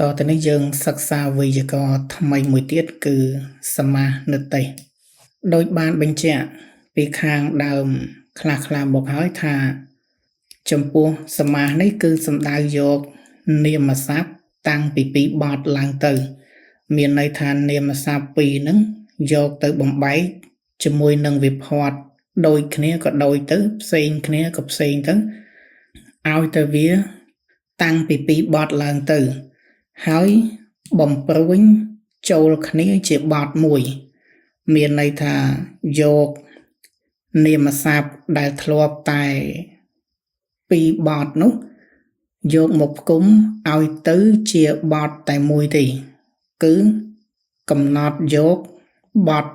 តទៅនេះយើងសិក្សាវេយ្យាករណ៍ថ្មីមួយទៀតគឺសមាសនិត្តិដោយបានបញ្ជាក់ពីខាងដើមខ្លះមកហើយថាចំពោះសមាសនេះគឺសំដៅយកនាមសព្ទតាំងពីពីរបទឡើងទៅមានន័យថានាមសព្ទពីរហ្នឹងយកទៅបំបែកជាមួយនឹងវិភ័ត្រដូចគ្នាក៏ដូចទៅផ្សេងគ្នាក៏ផ្សេងទៅឲ្យទៅវាតាំងពីពីរបទឡើងទៅហើយបំព្រួញចូលគ្នាជាបទមួយមានន័យថាយកនាមសព្ទដែលធ្លាប់តែពីរបទនោះយកមកផ្គុំឲ្យទៅជាបទតែមួយទេគឺកំណត់យកបទ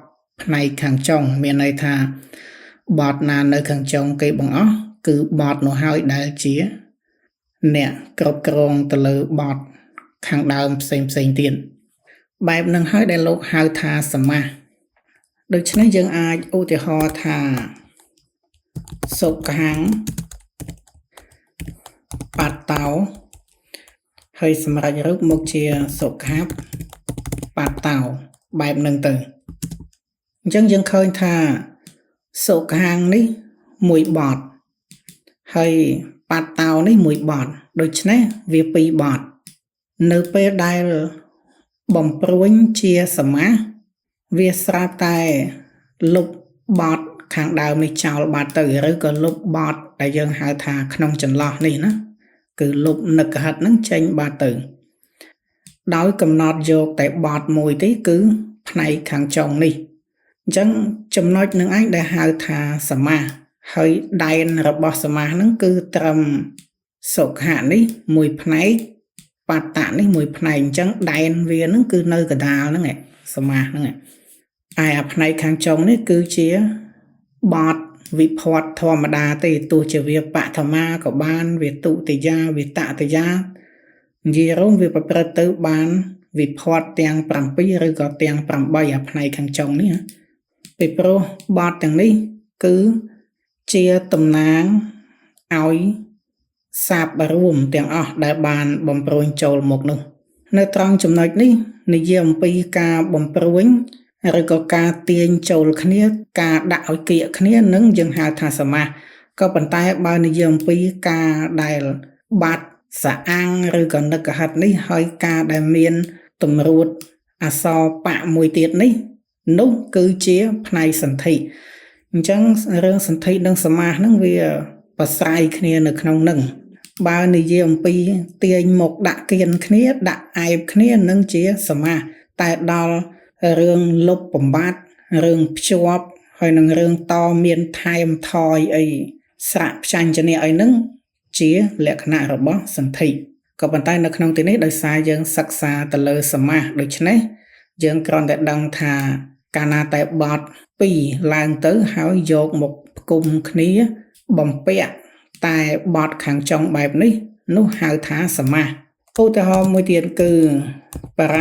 ផ្នែកខាងចុងមានន័យថាបទណានៅខាងចុងគេបង្អស់គឺបទនោះហើយដែលជាអ្នកគ្រប់គ្រងទៅលើបទខាងដើមផ្សេងទៀតបែបនឹងហើយដែលលោកហៅថាសមាសដូច្នេះយើងអាចឧទាហរណ៍ថាសុខាំងបាត់តោហើយសម្រាប់រូបមកជាសុខាប់បាត់តោបែបនឹងទៅអញ្ចឹងយើងឃើញថាសុខាំងនេះមួយបទហើយបាត់តោនេះមួយបទដូច្នេះវាពីរបទនៅពេលដែលបំព្រួញជាសមាសវាស្រាប់តែលុបបទខាងដើមនេះចោលបាត់ទៅឬក៏លុបបទដែលយើងហៅថាក្នុងចន្លោះនេះណាគឺលុបនឹកហិតនឹងចេញបាត់ទៅដោយកំណត់យកតែបទមួយទេគឺផ្នែកខាងចុងនេះអញ្ចឹងចំណុចនឹងឯងដែលហៅថាសមាសហើយដែនរបស់សមាសហ្នឹងគឺត្រឹមសុខៈនេះមួយផ្នែកបាតៈនេះមួយផ្នែកអញ្ចឹងដែនវាហ្នឹងគឺនៅកណ្ដាលហ្នឹងឯងសមាសហ្នឹងឯងអាផ្នែកខាងចុងនេះគឺជាបទវិភ័ត្រធម្មតាទេទោះជាវាបឋមាក៏បានវាទុតិយាវាតតិយានិយាយរងវាប្រព្រឹត្តទៅបានវិភ័ត្រទាំង7ឬក៏ទាំង8អាផ្នែកខាងចុងនេះពីព្រោះបទទាំងនេះគឺជាតំណាងឲ្យសព្ទរួមទាំងអស់ដែលបានបំព្រួញចូលមកនោះនៅត្រង់ចំណុចនេះនិយាយអំពីការបំព្រួញឬក៏ការទាញចូលគ្នាការដាក់ឲ្យគៀកគ្នានឹងយើងហៅថាសមាសក៏ប៉ុន្តែបើនិយាយអំពីការដែលបាត់សាអាំងឬក៏នឹកហិតនេះហើយការដែលមានតម្រួតអក្សរបៈមួយទៀតនេះនោះគឺជាផ្នែកសន្ធិអញ្ចឹងរឿងសន្ធិនិងសមាសហ្នឹងវាប្រស្រ័យគ្នានៅក្នុងនឹងបើនិយាយអំពីទាញមកដាក់គៀនគ្នាដាក់អែបគ្នានឹងជាសមាសតែដល់រឿងលុបបំបត្តិរឿងភ្ជាប់ហើយនឹងរឿងតមានថែមថយអីស្រៈផ្ចាញ់ចនៈអីហ្នឹងជាលក្ខណៈរបស់សន្ធិក៏ប៉ុន្តែនៅក្នុងទីនេះដោយសារយើងសិក្សាទៅលើសមាសដូច្នេះយើងគ្រាន់តែដឹងថាកាលណាតែបទ2ឡើងទៅហើយយកមកផ្គុំគ្នាបំពាក់តែបទខាងចុងបែបនេះនោះហៅថាសមាសឧទាហរណ៍មួយទៀតគឺបរ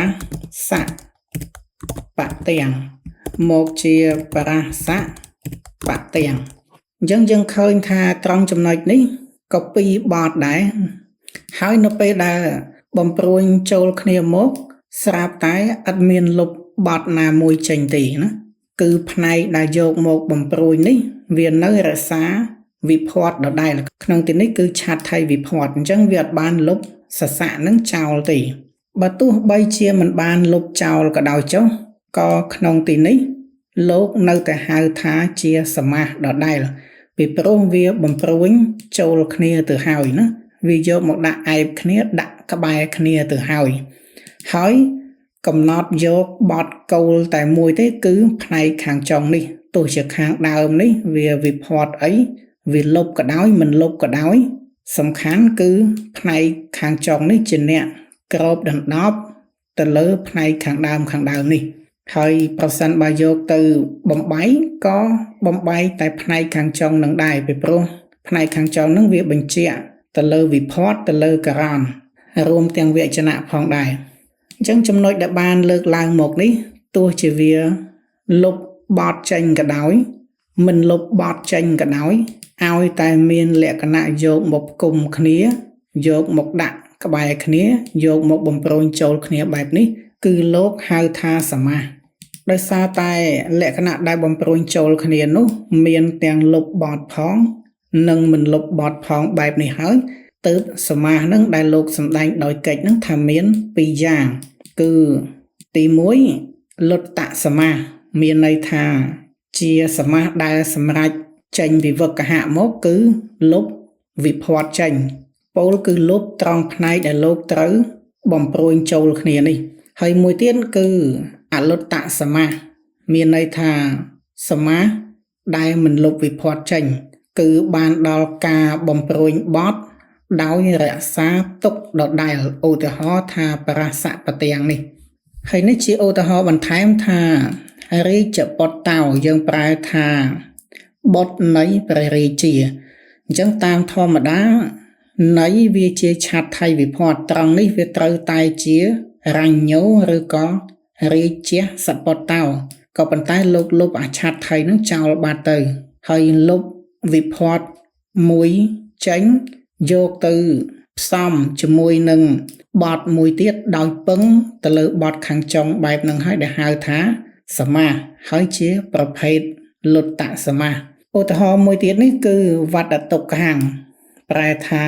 សៈបទាំងមកជាបរសៈបទាំងអញ្ចឹងយើងឃើញថាត្រង់ចំណុចនេះក៏ពីរបទដែរហើយនៅពេលដែលបំព្រួញចូលគ្នាមកស្រាប់តែអត់មានលុបបទណាមួយចេញទេណាគឺផ្នែកដែលយកមកបំព្រួញនេះវានៅរក្សាវិភ័ត្រដដែលក្នុងទីនេះគឺឆាត់ថៃវិភ័ត្រអញ្ចឹងវាអត់បានលុបសសៈនឹងចោលទេបើទោះបីជាមិនបានលុបចោលក៏ដោយចុះក៏ក្នុងទីនេះលោកនៅតែហៅថាជាសមាសដដែលពីព្រោះវាបំព្រួញចូលគ្នាទៅហើយណាវាយកមកដាក់អែបគ្នាដាក់ក្បែរគ្នាទៅហើយកំណត់យកបទកូលតែមួយទេគឺផ្នែកខាងចុងនេះទោះជាខាងដើមនេះវាវិភ័ត្រអីវាលុបក៏ដោយមិនលុបក៏ដោយសំខាន់គឺផ្នែកខាងចុងនេះជាអ្នកក្របដណ្ដប់ទៅលើផ្នែកខាងដើមនេះហើយប្រសិនបើយកទៅបំបែកក៏បំបែកតែផ្នែកខាងចុងនឹងដែរពីព្រោះផ្នែកខាងចុងនឹងវាបញ្ជាក់ទៅលើវិភ័ត្រទៅលើករណរួមទាំងវចនៈផងដែរអញ្ចឹងចំណុចដែលបានលើកឡើងមកនេះទោះជាវាលុបបទចេញក៏ដោយមិនលុបបទចេញក៏ដោយឲ្យតែមានលក្ខណៈយកមកផ្គុំគ្នាយកមកដាក់ ក្បែរគ្នាយកមកបំប្រូនចូលគ្នាបែបនេះគឺលោកហៅថាសមាសដោយសារតែលក្ខណៈដែលបំប្រូនចូលគ្នានោះមានទាំងលុបបត់ផងនិងមិនលុបបត់ផងបែបនេះហើយទើបសមាសនឹងដែលលោកសម្ដែងដោយកិច្ចនឹងថាមានពីរយ៉ាងគឺទី1លុតតសមាសមានន័យថាជាសមាសដែលសម្រេចចេញពីវគ្គហៈមកគឺលុបវិផាត់ចេញពោលគឺលុបត្រង់ផ្នែកដែលលោកត្រូវបំប្រួយចូលគ្នានេះហើយមួយទៀតគឺអលុតតសមាសមានន័យថាសមាសដែលមិនលុបវិផាត់ចេញគឺបានដល់ការបំប្រួយបត់ដោយរក្សាទុកដដែលឧទាហរណ៍ថាបរសពទាំងនេះហើយនេះជាឧទាហរណ៍បន្ថែមថារាជបុត្រតោយើងប្រែថាបុត្រនៃព្រះរាជាអញ្ចឹងតាមធម្មតានៃវាជាឆាត់ថៃវិផាត់ត្រង់នេះវាត្រូវតែជារញ្ញោឬក៏រាជសបុត្រតោក៏ប៉ុន្តែលោកលុបអាឆាត់ថៃនឹងចោលបាត់ទៅហើយលុបវិផាត់មួយចេញយកទៅផ្សំជាមួយនឹងបទមួយទៀតដោយពឹងទៅលើបទខាងចុងបែបនឹងហើយដែលហៅថាសមាសហើយជាប្រភេទលុតតសមាសឧទាហរណ៍មួយទៀតនេះគឺវត្តតុក្ខាំងប្រែថា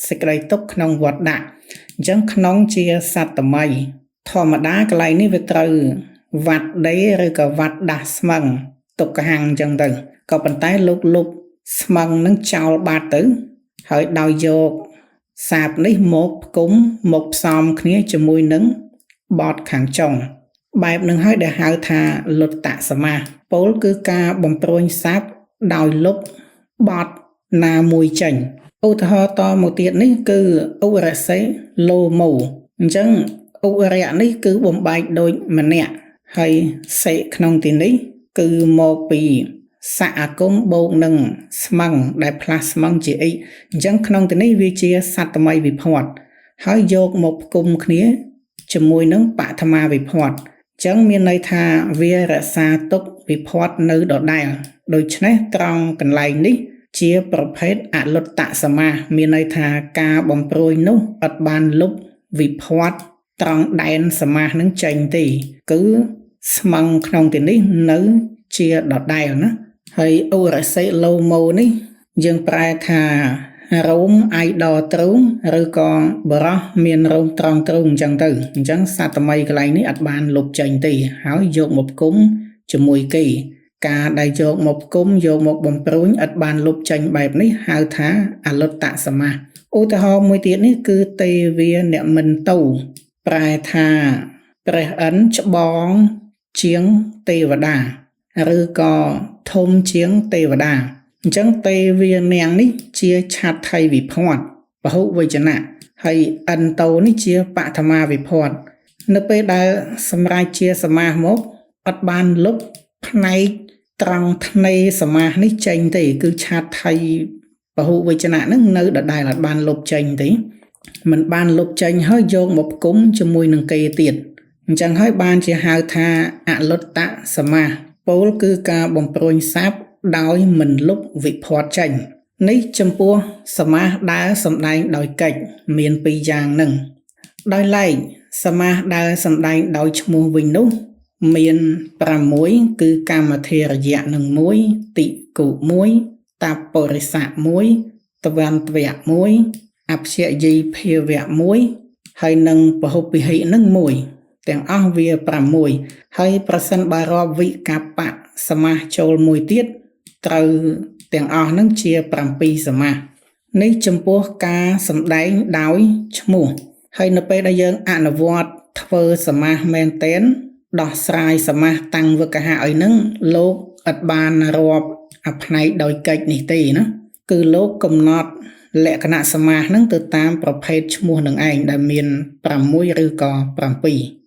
សេចក្តីទុកក្នុងវត្តដាក់អញ្ចឹងក្នុងជាសត្វតមីធម្មតាកន្លែងនេះវាត្រូវវត្តដេឬក៏វត្តដាស់ស្មឹងតុក្ខាំងអញ្ចឹងទៅក៏ប៉ុន្តែលោកលុបស្មឹងនឹងចោលបាត់ទៅហើយដោយយកសាបនេះមកផ្គុំមកផ្សំគ្នាជាមួយនឹងបទខាងចុងបែបនឹងហើយដែលហៅថាលុតតសមាសពោលគឺការបំប្រួយសាបដោយលុបបទណាមួយចេញឧទាហរណ៍តមកទៀតនេះគឺឧរសេលោមោអញ្ចឹងឧរៈនេះគឺបំបែកដូចម្នាក់ហើយសេក្នុងទីនេះគឺមកពីសអគមបូកនឹងស្មឹងដែលផ្លាស់ស្មឹងជាអ៊ីអញ្ចឹងក្នុងទីនេះវាជាសត្វតមីវិផាត់ហើយយកមកផ្គុំគ្នាជាមួយនឹងបឋមាវិផាត់អញ្ចឹងមានន័យថាវារក្សាទុកវិផាត់នៅដដែលដូច្នេះត្រង់កន្លែងនេះជាប្រភេទអលុតតសមាសមានន័យថាការបំប្រួយនោះអត់បានលុបវិផាត់ត្រង់ដែនសមាសនឹងចេញទេគឺស្មឹងក្នុងទីនេះនៅជាដដែលណាហើយឧរសេលោមោនេះយើងប្រែថារោមអាយដទ្រូងឬក៏បរោះមានរោមត្រង់ទ្រូងអញ្ចឹងទៅអញ្ចឹងសត្វតមីកន្លែងនេះអត់បានលុបចេញទេហើយយកមកផ្គុំជាមួយគេការដែលយកមកផ្គុំយកមកបំប្រួយអត់បានលុបចេញបែបនេះហៅថាអលុតតសមាសឧទាហរណ៍មួយទៀតនេះគឺទេវាអ្នកមិនទៅប្រែថាព្រះអិនច្បងជាងទេវតាឬក៏ធំជាងទេវតាអញ្ចឹងទេវានាងនេះជាឆាត់ថៃវិផាត់ពហុវចនៈហើយអិនតោនេះជាបឋមាវិផាត់នៅពេលដែលសម្រេចជាសមាសមកអត់បានលុបផ្នែកត្រង់ធ្នេសមាសនេះចេញទេគឺឆាត់ថៃពហុវចនៈនឹងនៅដដែលអត់បានលុបចេញទេមិនបានលុបចេញហើយយកមកផ្គុំជាមួយនឹងគេទៀតអញ្ចឹងហើយបានជាហៅថាអលុតតសមាសពោលគឺការបំប្រួយសាបដោយមិនលុបវិផាត់ចេញនេះចំពោះសមាសដែលសម្ដែងដោយកិច្ចមានពីរយ៉ាងនឹងដោយឡែកសមាសដែលសម្ដែងដោយឈ្មោះវិញនោះមាន6គឺកម្មធេរយៈនឹង1តិគុ1តបរិស័ក1តវន្តវៈ1អព្យយីភាវៈ1ហើយនឹងពហុពិហិនឹង1ទាំងអស់វា6ហើយប្រសិនបើរាប់វិកបៈសមាសចូលមួយទៀតត្រូវទាំងអស់នឹងជា7សមាសនេះចំពោះការសម្ដែងដោយឈ្មោះហើយនៅពេលដែលយើងអនុវត្តធ្វើសមាសមែនទែនដោះស្រាយសមាសតាំងវគ្គហៈឲ្យនឹងលោកអត់បានរាប់អាផ្នែកដោយកិច្ចនេះទេណាគឺលោកកំណត់លក្ខណៈសមាសនឹងទៅតាមប្រភេទឈ្មោះនឹងឯងដែលមាន6ឬក៏7